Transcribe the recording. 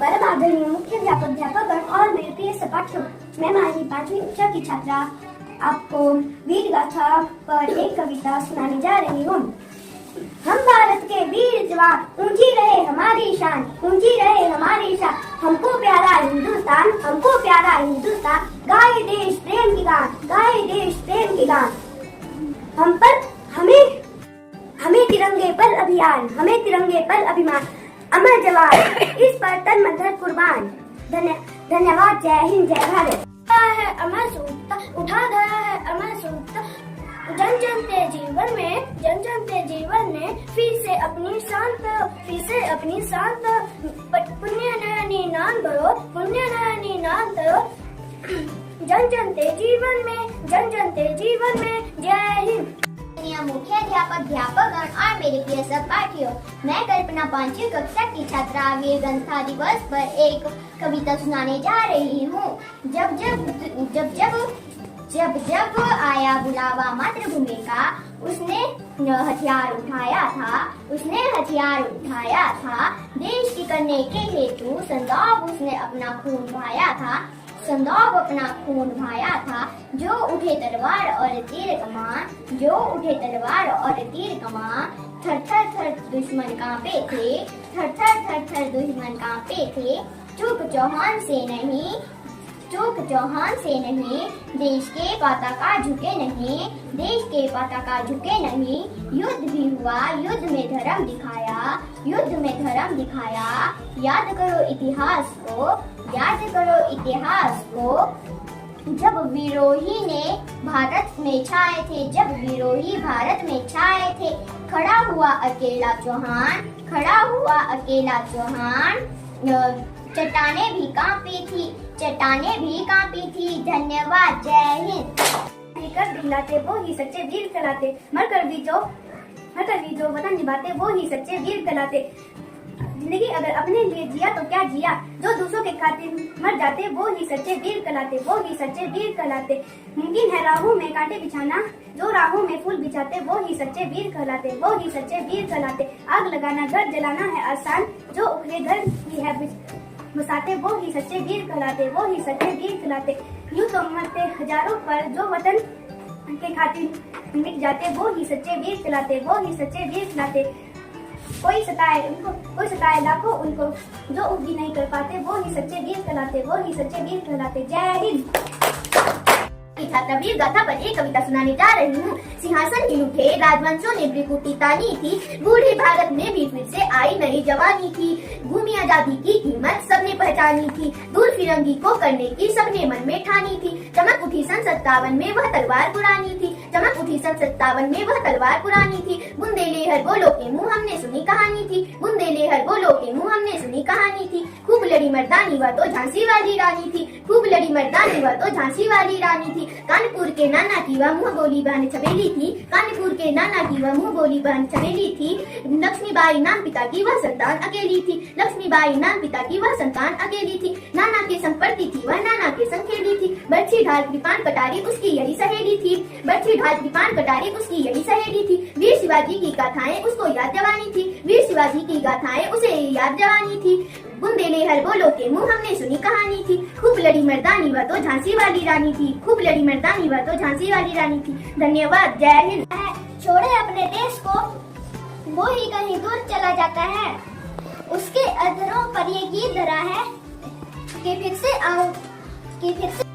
परम आदरणीय मुख्याध्यापक और मेरे प्रिय सहपाठियों, मैं हमारी 5वीं कक्षा की छात्रा आपको वीर गाथा पर एक कविता सुनाने जा रही हूँ। हम भारत के वीर जवान, ऊंची रहे हमारी शान, ऊंची रहे हमारी शान। हमको प्यारा हिंदुस्तान, हमको प्यारा हिंदुस्तान। गाए देश प्रेम की गान, गाए देश प्रेम की गान। हमें तिरंगे पर अभियान, हमें तिरंगे पर अभिमान। अमर जवान, इस पर तन मन धन कुर्बान। धन्यवाद। जय हिंद, जय भारत। है अमर सूक्ता, उठा धरा है अमर सूक्ता। जन जन के जीवन में, जन जन के जीवन में फिर से अपनी शांत, फिर से अपनी शांत। पुण्य नयनी नाम भरो, पुण्य नयनी नाम करो। जन जन के जीवन में, जन जन के जीवन में। जय हिंद। मुख्याध्यापक और मेरे प्रिय सहपाठियों, मैं कल्पना 5वीं कक्षा की छात्रा वीर गाथा दिवस पर एक कविता सुनाने जा रही हूँ। जब जब आया बुलावा मातृभूमि का, उसने हथियार उठाया था, उसने हथियार उठाया था। देश की करने के हेतु संदौब उसने अपना खून बहाया था, संदौब अपना खून बहाया था। जो उठे तलवार और तीर कमान, जो उठे तलवार और तीर कमान। थर थर थर दुश्मन कांपे थे, थर थर थर थर दुश्मन कांपे थे। चूक चौहान से नहीं, चूक चौहान से नहीं। देश के पताका झुके नहीं, देश के पताका झुके नहीं। युद्ध भी हुआ, युद्ध में धर्म दिखाया, युद्ध में धर्म दिखाया। याद करो इतिहास को, याद करो इतिहास को। जब विरोही ने भारत में छाए थे, जब विरोही भारत में छाए थे। खड़ा हुआ अकेला चौहान, खड़ा हुआ अकेला चौहान। चट्टाने भी कांपी थी, चट्टाने भी कांपी थी। धन्यवाद। जय हिंद। कर दिखलाते वो ही सच्चे वीर कहलाते, मरकर भी जो वतन निभाते वो ही सच्चे वीर कहलाते। जिंदगी अगर अपने लिए जिया तो क्या जिया, जो दूसरों के खातिर मर जाते वो ही सच्चे वीर कहलाते, वो ही सच्चे वीर कहलाते। मुमकिन है राहों में कांटे बिछाना, जो राहों में फूल बिछाते वो ही सच्चे वीर कहलाते, वो ही सच्चे वीर कहलाते। आग लगाना घर जलाना है आसान, जो उखड़े घर ही है बसाते वो ही सच्चे वीर कहलाते, वो ही सच्चे वीर कहलाते। यूं तो मरते हजारों पर, जो वतन के खातिर मिट जाते वो ही सच्चे वीर कहलाते, वो ही सच्चे वीर कहलाते। कोई सताए लाखों उनको, जो उस भी नहीं कर पाते वो ही सच्चे वीर कहलाते, वो ही सच्चे वीर कहलाते। जय हिंद। छात्रा वीर गाथा पर एक कविता सुनाने जा रही हूँ। सिंहासन ही उठे, राजवंशों ने भ्रिकुटी तानी थी। बूढ़े भारत में भी फिर से आई नई जवानी थी। भूमि आजादी की कीमत सबने पहचानी थी, दूर फिरंगी को करने की सबने मन में ठानी थी। चमक उठी सन 57 में वह तलवार पुरानी थी, चमक उठी सन 57 में वह तलवार पुरानी थी। बुंदेले हर बोलो के मुँह हमने सुनी कहानी थी, बुंदेले हर बोलो के मुँह हमने सुनी कहानी थी। खूब लड़ी मर्दानी वह तो झांसी वाली रानी थी, खूब लड़ी मर्दानी वह तो झांसी वाली रानी थी। कानपुर के नाना की वह मुँह बोली बहन छबेली थी, कानपुर के नाना की वह मुँह बोली बहन छबेली थी। लक्ष्मीबाई नाम पिता की वह संतान अकेली थी, लक्ष्मीबाई नाम पिता की वह संतान अकेली थी। नाना के संग पढ़ती थी वह, नाना के संग खेली थी। बर्छी ढाल कृपान कटारी उसकी यही सहेली थी, बर्छी ढाल कृपान कटारी उसकी यही सहेली थी। वीर शिवाजी की गाथाएं उसको याद जवानी थी, वीर शिवाजी की गाथाएं उसे याद जवानी थी। बुंदेले हर बोलो के मुँह हमने सुनी कहानी थी। खूब लड़ी मर्दानी वह तो झांसी वाली रानी थी, खूब लड़ी मर्दानी वह तो झांसी वाली रानी थी। धन्यवाद। जय हिंद। छोड़े अपने देश को, वो ही कहीं दूर चला जाता है। उसके अधरों पर ये गीत धरा है कि फिर से आओ, कि फिर से